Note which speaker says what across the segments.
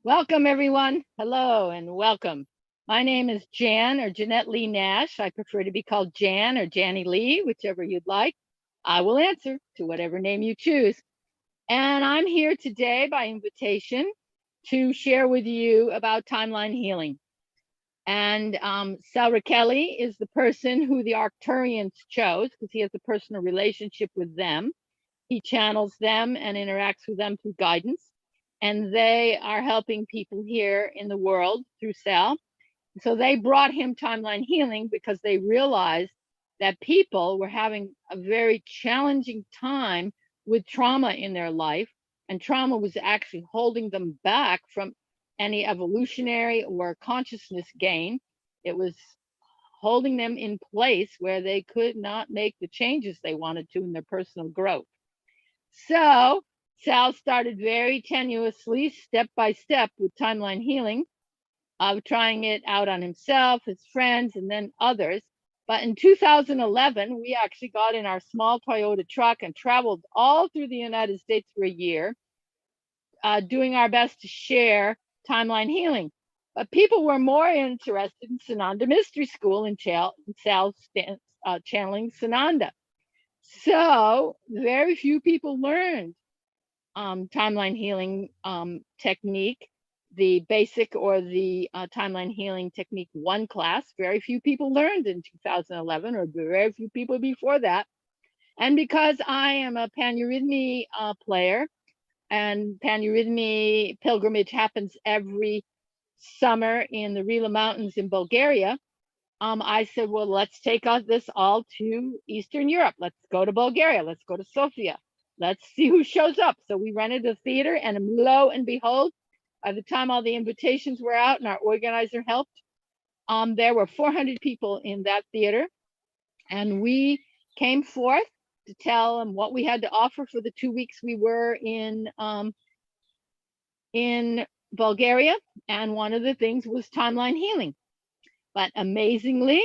Speaker 1: Welcome, everyone. Hello and welcome. My name is Jan or Jeanette Lee Nash. I prefer to be called Jan or Janny Lee, whichever you'd like. I will answer to whatever name you choose. And I'm here today by invitation to share with you about timeline healing. And Salra Kelly is the person who the Arcturians chose because he has a personal relationship with them. He channels them and interacts with them through guidance. And they are helping people here in the world through Sal. So they brought him timeline healing because they realized that people were having a very challenging time with trauma in their life. And trauma was actually holding them back from any evolutionary or consciousness gain. It was holding them in place where they could not make the changes they wanted to in their personal growth. So Sal started very tenuously, step by step, with timeline healing, trying it out on himself, his friends, and then others. But in 2011, we actually got in our small Toyota truck and traveled all through the United States for a year, doing our best to share timeline healing. But people were more interested in Sananda Mystery School and Sal's channeling Sananda. So very few people learned timeline healing technique, the basic or the timeline healing technique 1 class. Very few people learned in 2011, or very few people before that. And because I am a Paneurythmy player, and Paneurythmy pilgrimage happens every summer in the Rila Mountains in Bulgaria, I said, well, let's take this all to Eastern Europe. Let's go to Bulgaria. Let's go to Sofia. Let's see who shows up. So we rented a theater, and lo and behold, by the time all the invitations were out and our organizer helped, there were 400 people in that theater. And we came forth to tell them what we had to offer for the 2 weeks we were in Bulgaria. And one of the things was timeline healing. But amazingly,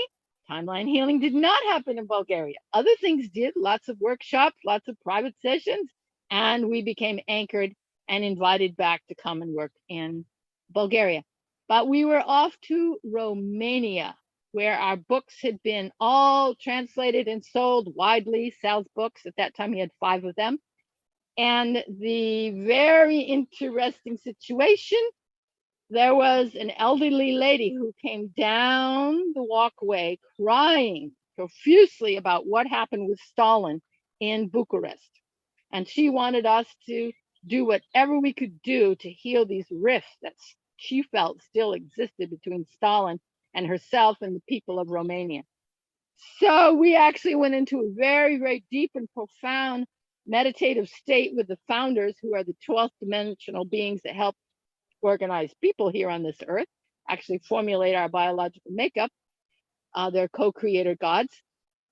Speaker 1: timeline healing did not happen in Bulgaria. Other things did, lots of workshops, lots of private sessions, and we became anchored and invited back to come and work in Bulgaria. But we were off to Romania, where our books had been all translated and sold widely. Sal's books, at that time he had 5 of them. And the very interesting situation, there was an elderly lady who came down the walkway crying profusely about what happened with Stalin in Bucharest. And she wanted us to do whatever we could do to heal these rifts that she felt still existed between Stalin and herself and the people of Romania. So we actually went into a very, very deep and profound meditative state with the founders, who are the 12th dimensional beings that help organize people here on this earth, actually formulate our biological makeup. They're co-creator gods.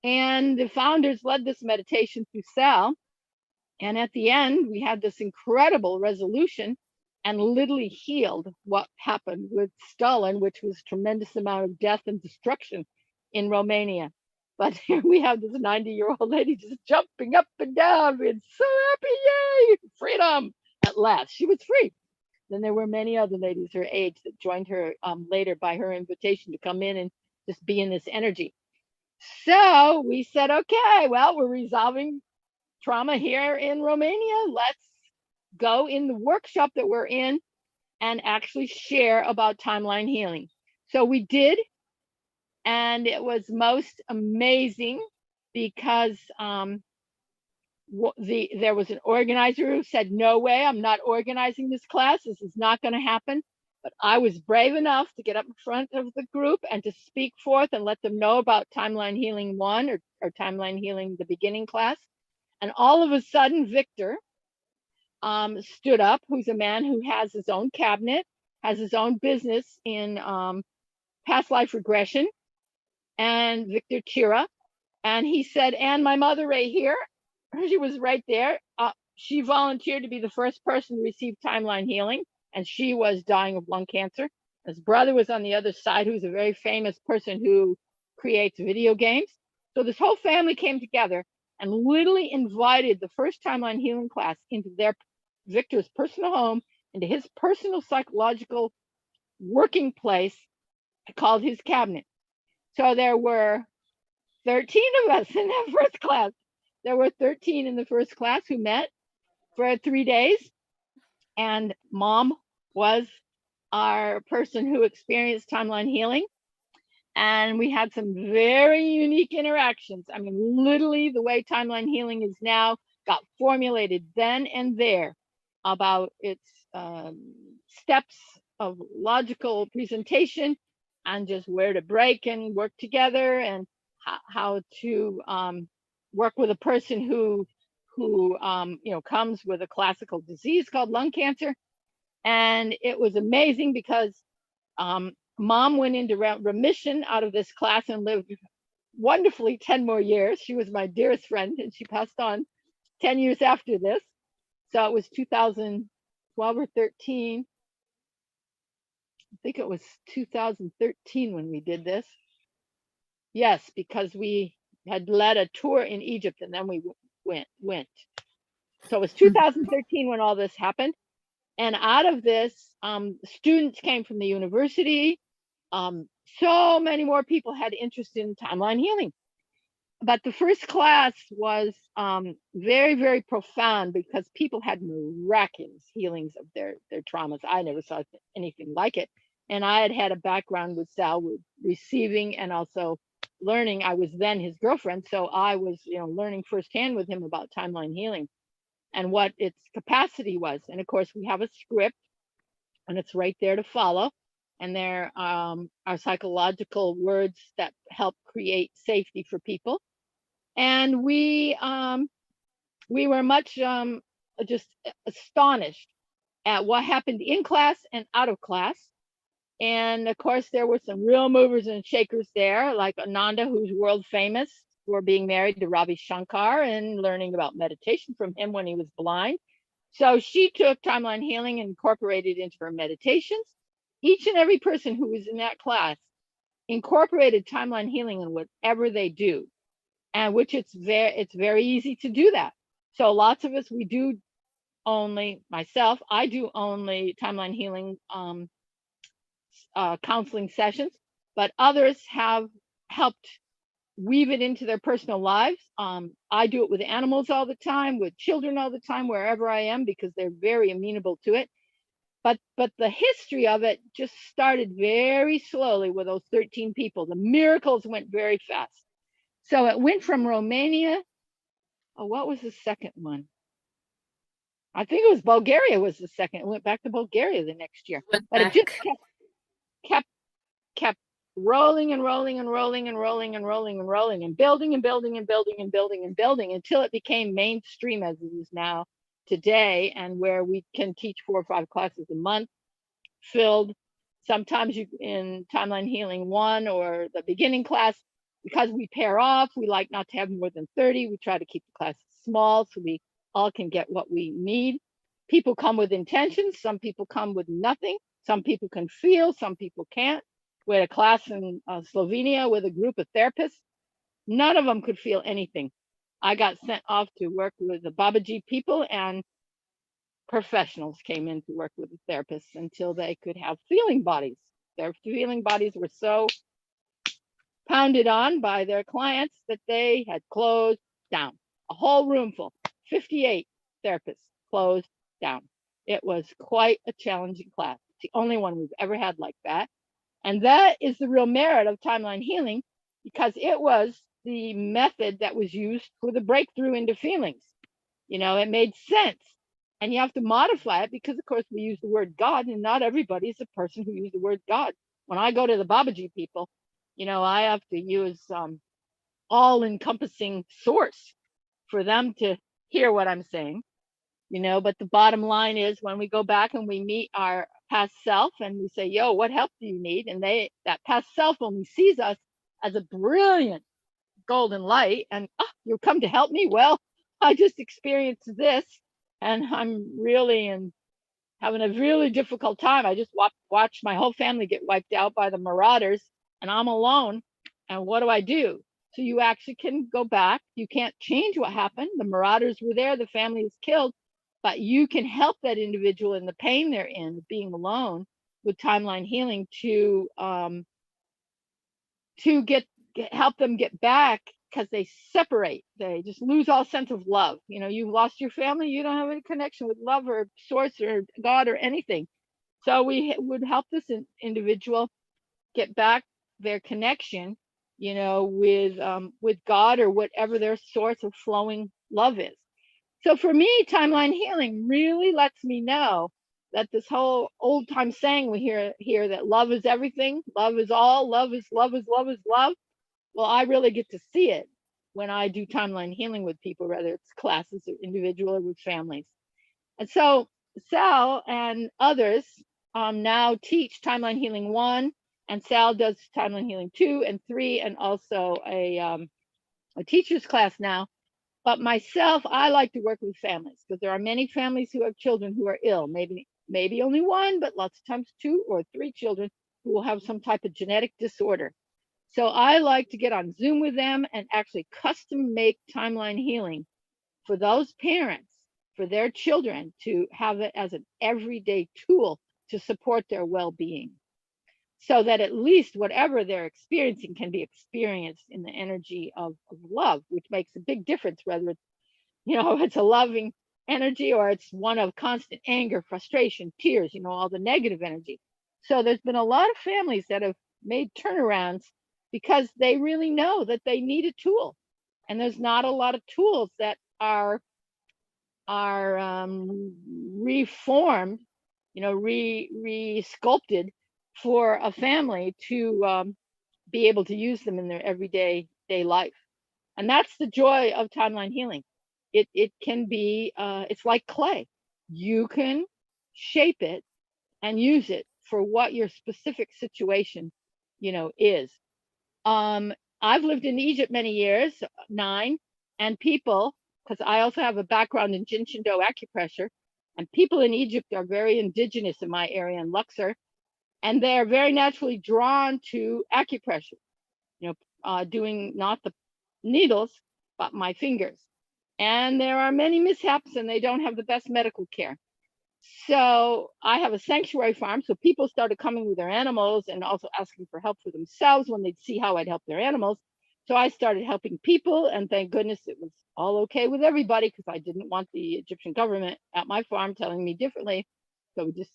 Speaker 1: And the founders led this meditation through Sal. And at the end, we had this incredible resolution and literally healed what happened with Stalin, which was a tremendous amount of death and destruction in Romania. But here we have this 90-year-old lady just jumping up and down, being so happy, yay, freedom at last. She was free. Then there were many other ladies her age that joined her later by her invitation to come in and just be in this energy. So we said, okay, well, we're resolving trauma here in Romania. Let's go in the workshop that we're in and actually share about timeline healing. So we did, and it was most amazing because there was an organizer who said, no way, I'm not organizing this class. This is not going to happen. But I was brave enough to get up in front of the group and to speak forth and let them know about Timeline Healing 1 or Timeline Healing, the beginning class. And all of a sudden, Victor stood up, who's a man who has his own cabinet, has his own business in past life regression, and Victor Chira. And he said, and my mother right here, she was right there. She volunteered to be the first person to receive timeline healing, and she was dying of lung cancer. His brother was on the other side, who's a very famous person who creates video games. So this whole family came together and literally invited the first timeline healing class into their Victor's personal home into his personal psychological working place called his cabinet. So there were 13 of us in that first class. There were 13 in the first class who met for 3 days. And mom was our person who experienced timeline healing. And we had some very unique interactions. I mean, literally the way timeline healing is now got formulated then and there about its steps of logical presentation and just where to break and work together, and how to work with a person who comes with a classical disease called lung cancer. And it was amazing because mom went into remission out of this class and lived wonderfully 10 more years. She was my dearest friend, and she passed on 10 years after this. So it was 2012 or 13. I think it was 2013 when we did this. Yes, because we had led a tour in Egypt and then we went. So it was 2013 when all this happened. And out of this, students came from the university. So many more people had interest in timeline healing. But the first class was very, very profound because people had miraculous healings of their traumas. I never saw anything like it. And I had had a background with Sal with receiving and also learning. I was then his girlfriend, so I was, learning firsthand with him about timeline healing and what its capacity was. And of course, we have a script, and it's right there to follow. And there are psychological words that help create safety for people. And we were much just astonished at what happened in class and out of class. And of course, there were some real movers and shakers there, like Ananda, who's world famous for being married to Ravi Shankar and learning about meditation from him when he was blind. So she took timeline healing and incorporated it into her meditations. Each and every person who was in that class incorporated timeline healing in whatever they do, and which it's very easy to do that. So lots of us, we do only, myself, I do only timeline healing counseling sessions, but others have helped weave it into their personal lives. I do it with animals all the time, with children all the time, wherever I am, because they're very amenable to it. But the history of it just started very slowly with those 13 people. The miracles went very fast. So it went from Romania. Oh, what was the second one? I think it was Bulgaria was the second. It went back to Bulgaria the next year. But it just kept rolling and rolling and rolling and rolling and rolling and rolling and building and building and building and building and building until it became mainstream as it is now today, and where we can teach 4 or 5 classes a month, filled. Sometimes you in timeline healing 1 or the beginning class, because we pair off, we like not to have more than 30. We try to keep the classes small so we all can get what we need. People come with intentions. Some people come with nothing. Some people can feel, some people can't. We had a class in Slovenia with a group of therapists. None of them could feel anything. I got sent off to work with the Babaji people, and professionals came in to work with the therapists until they could have feeling bodies. Their feeling bodies were so pounded on by their clients that they had closed down. A whole room full, 58 therapists closed down. It was quite a challenging class. It's the only one we've ever had like that. And that is the real merit of timeline healing, because it was the method that was used for the breakthrough into feelings. It made sense. And you have to modify it because, of course, we use the word God, and not everybody is a person who uses the word God. When I go to the Babaji people, I have to use all-encompassing source for them to hear what I'm saying. But the bottom line is, when we go back and we meet our past self and we say, yo, what help do you need? And that past self only sees us as a brilliant golden light, and you come to help me. Well, I just experienced this, and I'm really having a really difficult time. I just watched my whole family get wiped out by the marauders, and I'm alone. And what do I do? So you actually can go back. You can't change what happened. The marauders were there. The family is killed. but you can help that individual in the pain they're in, being alone, with timeline healing to help them get back, because they separate. They just lose all sense of love. You know, you've lost your family, you don't have any connection with love or source or God or anything. So we would help this individual get back their connection, you know, with God or whatever their source of flowing love is. So for me, timeline healing really lets me know that this whole old time saying we hear here, that love is everything, love is all, love is love is love is love. Well, I really get to see it when I do timeline healing with people, whether it's classes or individual or with families. And so Sal and others now teach timeline healing 1, and Sal does timeline healing 2 and 3, and also a teacher's class now. But myself, I like to work with families, because there are many families who have children who are ill, maybe only one, but lots of times 2 or 3 children who will have some type of genetic disorder. So I like to get on Zoom with them and actually custom make timeline healing for those parents, for their children, to have it as an everyday tool to support their well-being, so that at least whatever they're experiencing can be experienced in the energy of love, which makes a big difference, whether it's, you know, it's a loving energy or it's one of constant anger, frustration, tears, you know, all the negative energy. So there's been a lot of families that have made turnarounds because they really know that they need a tool. And there's not a lot of tools that are reformed, you know, re-sculpted for a family to be able to use them in their everyday life. And that's the joy of timeline healing. It can be, it's like clay. You can shape it and use it for what your specific situation, you know, is. I've lived in Egypt many years, 9, and people, because I also have a background in Jin Shin Do acupressure, and people in Egypt are very indigenous in my area in Luxor, and they're very naturally drawn to acupressure, you know, doing not the needles, but my fingers. And there are many mishaps, and they don't have the best medical care. So I have a sanctuary farm. So people started coming with their animals and also asking for help for themselves when they'd see how I'd help their animals. So I started helping people, and thank goodness it was all okay with everybody, because I didn't want the Egyptian government at my farm telling me differently. So we just,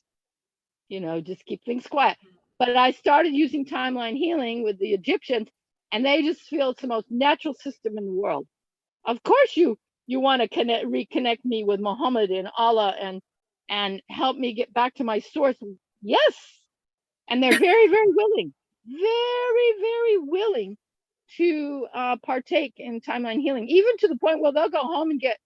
Speaker 1: you know, just keep things quiet. But I started using timeline healing with the Egyptians, and they just feel it's the most natural system in the world. Of course, you want to reconnect me with Muhammad and Allah and help me get back to my source. Yes, and they're very, very willing, very, very willing to partake in timeline healing, even to the point where they'll go home and get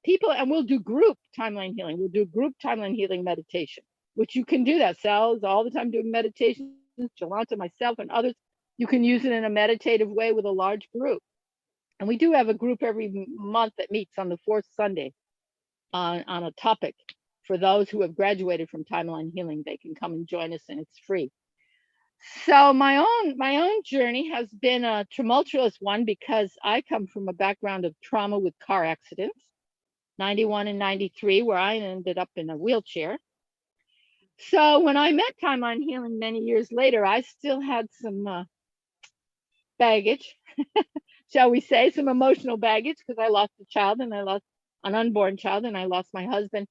Speaker 1: people, and we'll do group timeline healing. We'll do group timeline healing meditation, which you can do that. Sal's all the time doing meditations, Jolanta, myself, and others. You can use it in a meditative way with a large group. And we do have a group every month that meets on the 4th Sunday on a topic. For those who have graduated from timeline healing, they can come and join us, and it's free. So my own journey has been a tumultuous one, because I come from a background of trauma with car accidents, 91 and 93, where I ended up in a wheelchair. So when I met timeline healing many years later, I still had some baggage, shall we say, some emotional baggage, because I lost a child, and I lost an unborn child, and I lost my husband.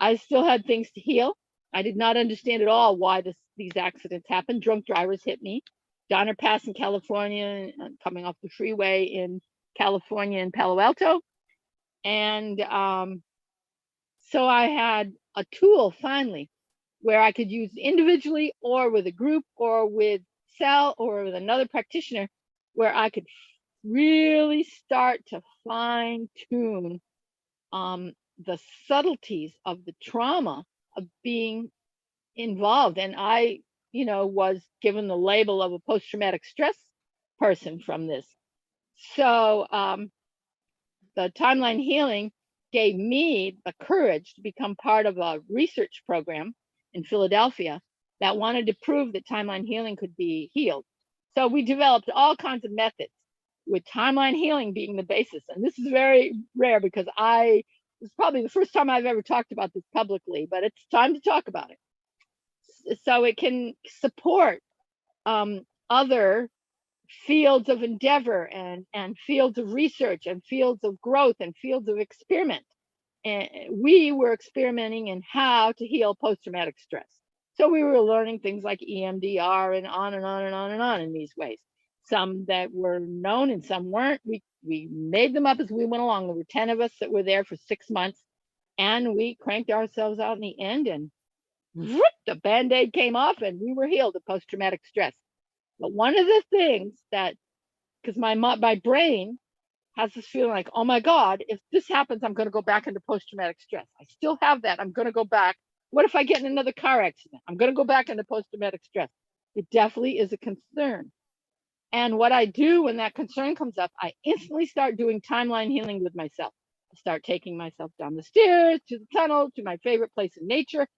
Speaker 1: I still had things to heal. I did not understand at all why these accidents happened. Drunk drivers hit me. Donner Pass in California, coming off the freeway in California in Palo Alto. And so I had a tool finally where I could use individually or with a group or with Sal or with another practitioner, where I could really start to fine tune the subtleties of the trauma of being involved. And I, you know, was given the label of a post-traumatic stress person from this. So the timeline healing gave me the courage to become part of a research program in Philadelphia that wanted to prove that timeline healing could be healed. So we developed all kinds of methods, with timeline healing being the basis. And this is very rare, because I It's probably the first time I've ever talked about this publicly, but it's time to talk about it. So it can support other fields of endeavor and fields of research and fields of growth and fields of experiment. And we were experimenting in how to heal post-traumatic stress. So we were learning things like EMDR and on and on and on and on in these ways. Some that were known and some weren't. We made them up as we went along. There were 10 of us that were there for 6 months, and we cranked ourselves out in the end, and whoop, the Band-Aid came off and we were healed of post-traumatic stress. But one of the things that, because my brain has this feeling like, oh my God, if this happens, I'm going to go back into post-traumatic stress. I still have that. I'm going to go back. What if I get in another car accident? I'm going to go back into post-traumatic stress. It definitely is a concern. And what I do when that concern comes up, I instantly start doing timeline healing with myself. I start taking myself down the stairs, to the tunnel, to my favorite place in nature.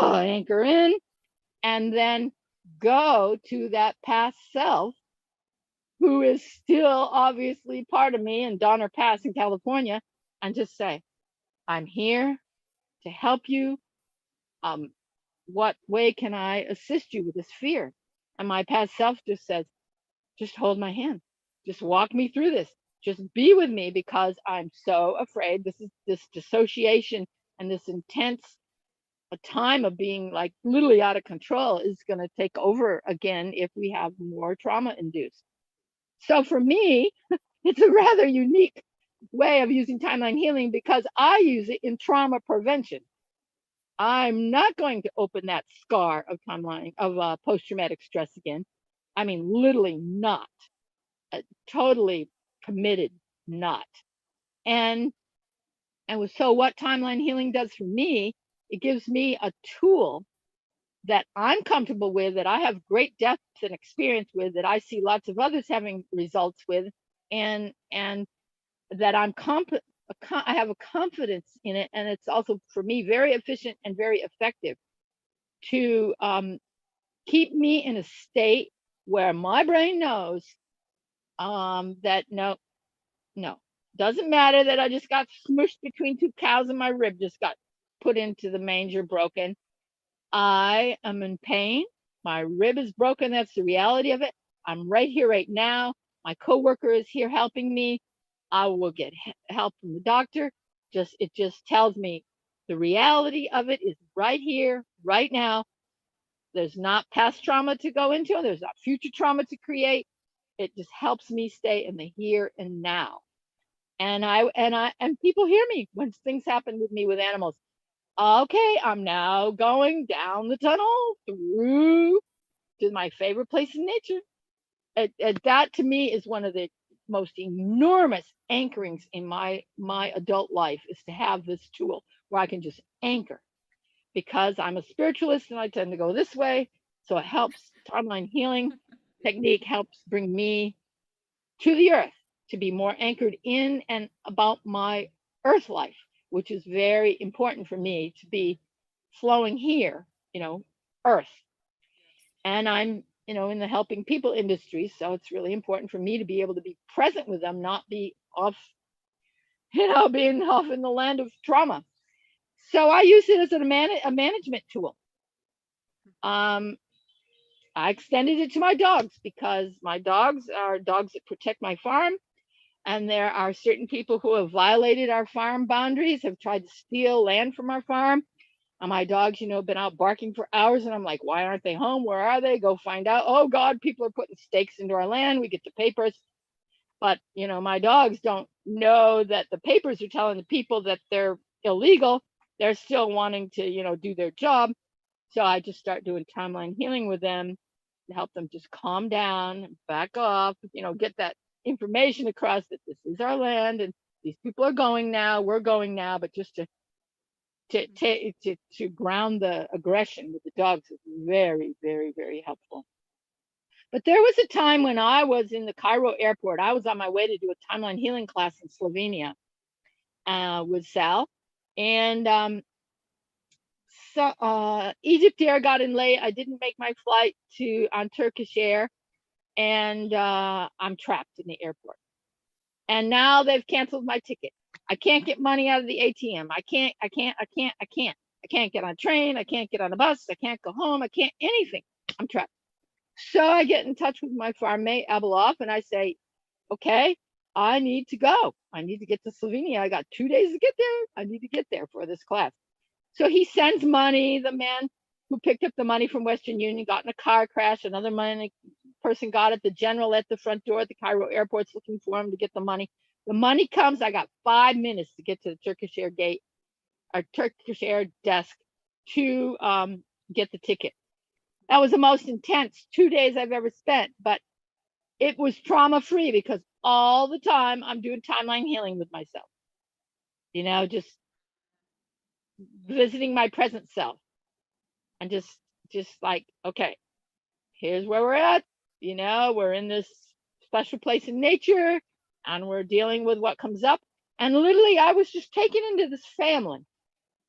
Speaker 1: Anchor in, and then go to that past self who is still obviously part of me in Donner Pass in California, and just say, I'm here to help you. What way can I assist you with this fear? And my past self just says, just hold my hand. Just walk me through this. Just be with me, because I'm so afraid. This dissociation and this intense a time of being like literally out of control is going to take over again if we have more trauma induced. So for me, it's a rather unique way of using timeline healing, because I use it in trauma prevention. I'm not going to open that scar of timeline of post-traumatic stress again. I mean, literally not. Totally committed, not. And so what timeline healing does for me, it gives me a tool that I'm comfortable with, that I have great depth and experience with, that I see lots of others having results with, and that I have a confidence in it, and it's also for me very efficient and very effective to keep me in a state where my brain knows that no, doesn't matter that I just got smushed between two cows and my rib just got put into the manger broken. I am in pain. My rib is broken. That's the reality of it. I'm right here, right now. My coworker is here helping me. I will get help from the doctor. It just tells me the reality of it is right here, right now. There's not past trauma to go into. There's not future trauma to create. It just helps me stay in the here and now. And people hear me when things happen with me with animals. Okay, I'm now going down the tunnel through to my favorite place in nature. That to me is one of the most enormous anchorings in my adult life, is to have this tool where I can just anchor, because I'm a spiritualist and I tend to go this way. So it helps. Timeline healing technique helps bring me to the earth, to be more anchored in and about my earth life, which is very important for me to be flowing here, earth. And I'm, in the helping people industry. So it's really important for me to be able to be present with them, not be off, being off in the land of trauma. So I use it as a management tool. I extended it to my dogs, because my dogs are dogs that protect my farm. And there are certain people who have violated our farm boundaries, have tried to steal land from our farm. And my dogs, been out barking for hours. And I'm like, why aren't they home? Where are they? Go find out. Oh, God, people are putting stakes into our land. We get the papers. But, my dogs don't know that the papers are telling the people that they're illegal. They're still wanting to, do their job. So I just start doing timeline healing with them to help them just calm down, back off, get that information across that this is our land and these people are going now, we're going now, but just to ground the aggression with the dogs is very, very, very helpful. But there was a time when I was in the Cairo airport. I was on my way to do a timeline healing class in Slovenia with Sal, and Egypt Air got in late. I didn't make my flight on Turkish Air, and I'm trapped in the airport. And now they've canceled my ticket. I can't get money out of the ATM. I can't get on a train. I can't get on a bus. I can't go home. I can't anything. I'm trapped. So I get in touch with my farm mate, Abeloff, and I say, okay, I need to go. I need to get to Slovenia. I got 2 days to get there. I need to get there for this class. So he sends money. The man who picked up the money from Western Union got in a car crash. Another money person got it. The general at the front door at the Cairo airport's looking for him to get the money. The money comes. I got 5 minutes to get to the Turkish Air gate, or Turkish Air desk, to get the ticket. That was the most intense 2 days I've ever spent, but it was trauma free because all the time I'm doing timeline healing with myself. Just visiting my present self and just like, okay, here's where we're at. We're in this special place in nature and we're dealing with what comes up. And literally, I was just taken into this family.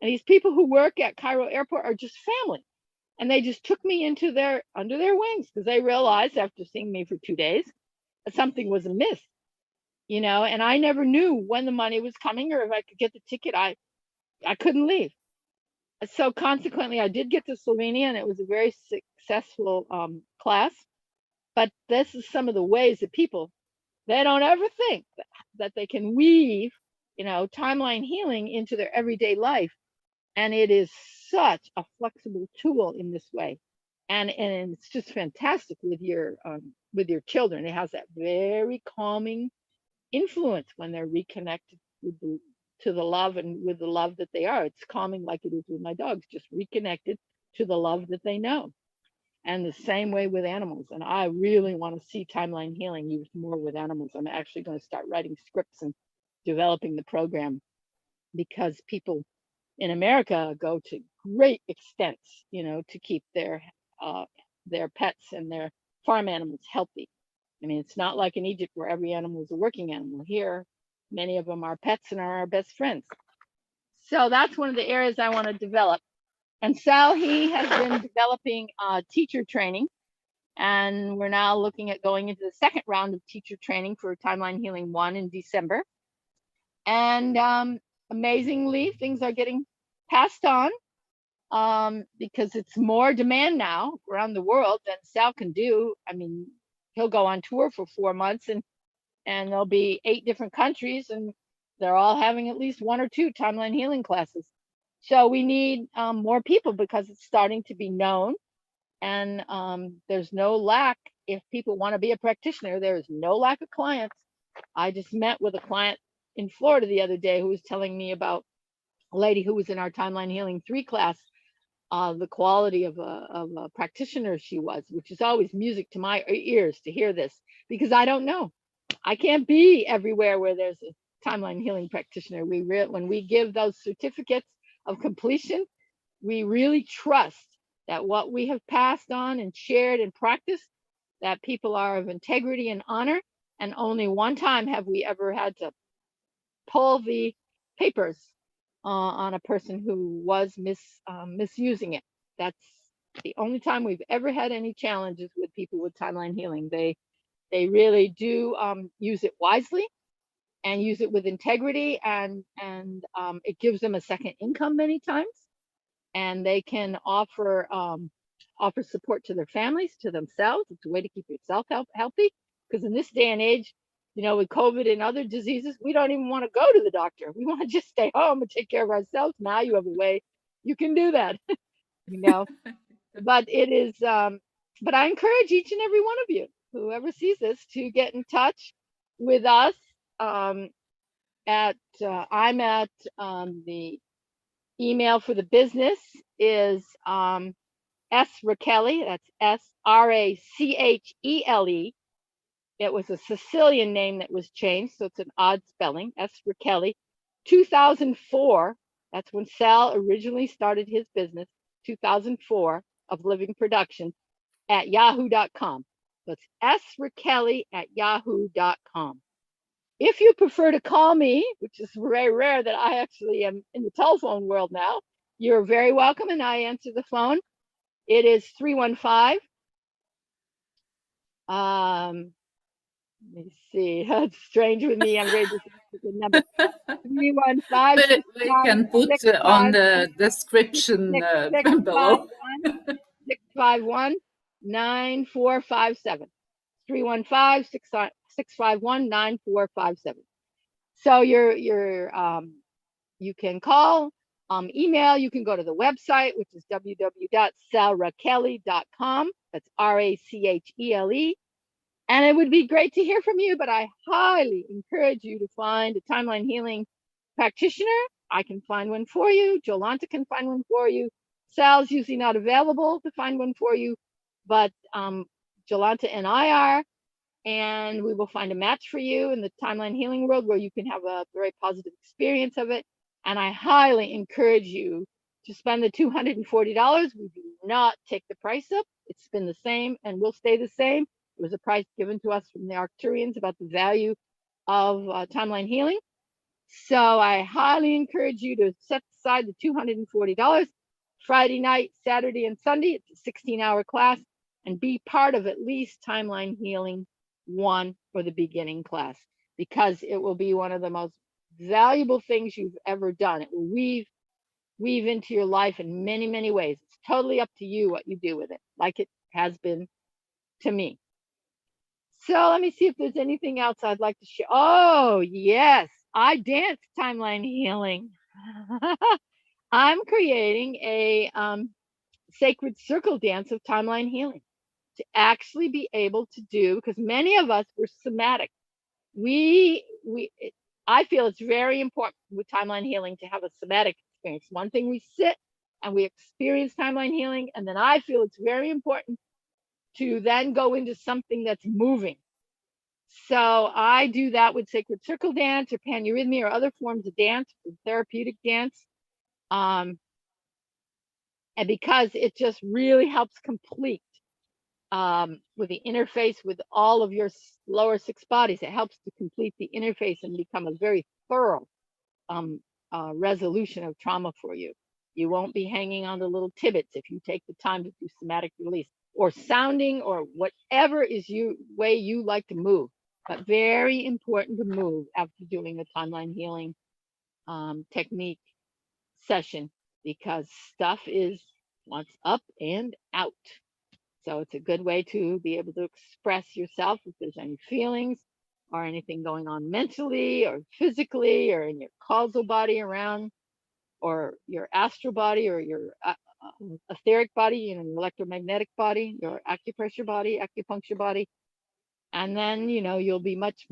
Speaker 1: And these people who work at Cairo Airport are just family. And they just took me under their wings because they realized after seeing me for 2 days that something was amiss. And I never knew when the money was coming or if I could get the ticket. I couldn't leave. So consequently, I did get to Slovenia, and it was a very successful class. But this is some of the ways that people, they don't ever think that they can weave, timeline healing into their everyday life. And it is such a flexible tool in this way. And it's just fantastic with your children. It has that very calming influence when they're reconnected to the love and with the love that they are. It's calming like it is with my dogs, just reconnected to the love that they know. And the same way with animals. And I really want to see timeline healing used more with animals. I'm actually going to start writing scripts and developing the program because people in America go to great extents, to keep their pets and their farm animals healthy. I mean, it's not like in Egypt where every animal is a working animal. Here, many of them are pets and are our best friends. So that's one of the areas I want to develop. And Sal, he has been developing teacher training. And we're now looking at going into the second round of teacher training for Timeline Healing 1 in December. And amazingly, things are getting passed on because it's more demand now around the world than Sal can do. I mean, he'll go on tour for 4 months and there'll be 8 different countries and they're all having at least 1 or 2 timeline healing classes. So we need more people because it's starting to be known, and there's no lack. If people want to be a practitioner, there is no lack of clients. I just met with a client in Florida the other day who was telling me about a lady who was in our Timeline Healing 3 class, the quality of a practitioner she was, which is always music to my ears to hear this, because I don't know. I can't be everywhere where there's a Timeline Healing practitioner. When we give those certificates of completion, we really trust that what we have passed on and shared and practiced, that people are of integrity and honor. And only one time have we ever had to pull the papers on a person who was misusing it. That's the only time we've ever had any challenges with people with timeline healing. They really do use it wisely and use it with integrity, and it gives them a second income many times, and they can offer support to their families, to themselves. It's a way to keep yourself healthy, because in this day and age, with COVID and other diseases, we don't even want to go to the doctor. We want to just stay home and take care of ourselves. Now you have a way you can do that. But it is but I encourage each and every one of you, whoever sees this, to get in touch with us. I'm at the email for the business is S. Rachele. That's SRACHELE. It was a Sicilian name that was changed, so it's an odd spelling. S. Rachele. 2004. That's when Sal originally started his business. 2004 of Living Production at yahoo.com. That's srachele@yahoo.com. If you prefer to call me, which is very rare that I actually am in the telephone world now, you're very welcome, and I answer the phone. It is 315. Let me see. It's strange with me. I'm ready to the number. 315
Speaker 2: We can put on the description below.
Speaker 1: 651 9457. 315 651 9457. So you can call, email, you can go to the website, which is www.salrakelly.com. That's RACHELE. And it would be great to hear from you, but I highly encourage you to find a timeline healing practitioner. I can find one for you. Jolanta can find one for you. Sal's usually not available to find one for you, but Jolanta and I are, and we will find a match for you in the timeline healing world where you can have a very positive experience of it. And I highly encourage you to spend the $240. We do not take the price up. It's been the same and will stay the same. It was a price given to us from the Arcturians about the value of timeline healing. So I highly encourage you to set aside the $240 Friday night, Saturday, and Sunday. It's a 16-hour class, and be part of at least Timeline Healing 1 for the beginning class, because it will be one of the most valuable things you've ever done. It will weave into your life in many, many ways. It's totally up to you what you do with it, like it has been to me. So let me see if there's anything else I'd like to share. Oh, yes, I dance timeline healing. I'm creating a sacred circle dance of timeline healing to actually be able to do, because many of us were somatic. I feel it's very important with timeline healing to have a somatic experience. One thing, we sit and we experience timeline healing, and then I feel it's very important to then go into something that's moving. So I do that with sacred circle dance or paneurhythmia or other forms of dance, therapeutic dance. And because it just really helps complete with the interface with all of your lower 6 bodies. It helps to complete the interface and become a very thorough resolution of trauma for you. You won't be hanging on the little tibbets if you take the time to do somatic release or sounding or whatever is way you like to move. But very important to move after doing a timeline healing technique session, because stuff wants up and out. So it's a good way to be able to express yourself if there's any feelings or anything going on mentally or physically or in your causal body around, or your astral body or your etheric body, your electromagnetic body, your acupressure body, acupuncture body. And then, you'll be much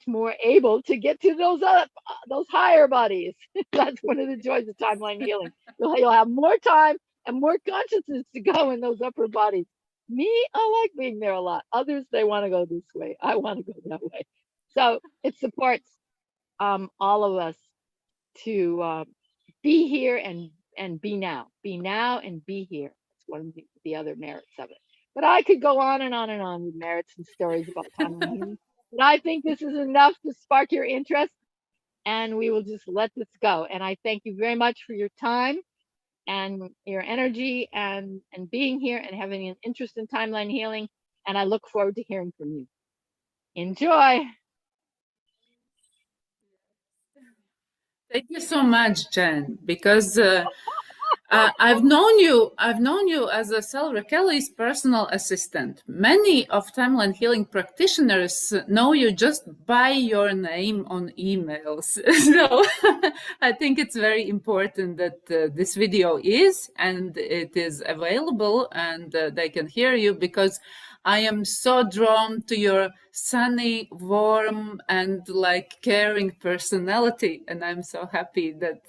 Speaker 1: more able to get to those higher bodies. That's one of the joys of timeline healing. You'll have more time and more consciousness to go in those upper bodies. Me, I like being there a lot. Others, they want to go this way. I want to go that way. So it supports all of us to be here and be now. Be now and be here. That's one of the other merits of it. But I could go on and on and on with merits and stories about timeline healing. But I think this is enough to spark your interest, and we will just let this go. And I thank you very much for your time and your energy and being here and having an interest in timeline healing. And I look forward to hearing from you. Enjoy.
Speaker 2: Thank you so much, Jen, because I've known you as a Salva Kelly's personal assistant. Many of Timeline Healing practitioners know you just by your name on emails. So I think it's very important that this video is, and it is available, and they can hear you, because I am so drawn to your sunny, warm, and caring personality, and I'm so happy that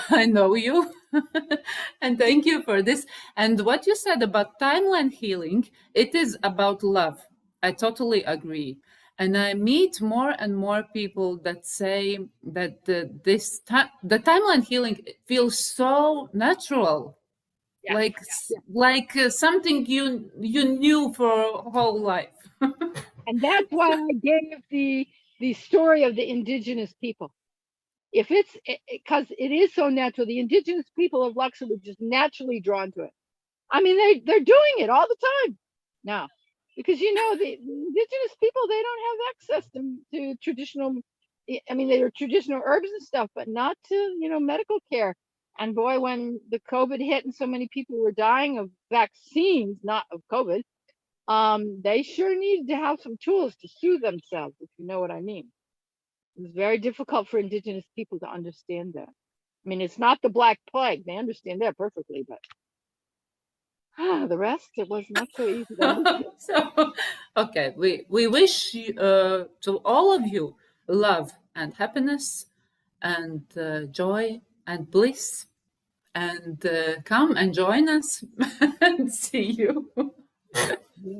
Speaker 2: I know you. And thank you for this. And what you said about timeline healing, it is about love. I totally agree. And I meet more and more people that say that the timeline healing feels so natural.
Speaker 1: Yeah.
Speaker 2: Like something you knew for whole life.
Speaker 1: And that's why I gave the story of the indigenous people. If it's because it is so natural, the indigenous people of Luxor were just naturally drawn to it. I mean, they're doing it all the time now, because the indigenous people, they don't have access to traditional I mean, they were traditional herbs and stuff, but not to, medical care. And boy, when the COVID hit and so many people were dying of vaccines, not of COVID, they sure needed to have some tools to soothe themselves, if you know what I mean. It was very difficult for indigenous people to understand that. I mean, it's not the Black Plague. They understand that perfectly, but the rest, it was not so easy to understand.
Speaker 2: So, okay, we wish to all of you love and happiness and joy and bliss. And come and join us and see you.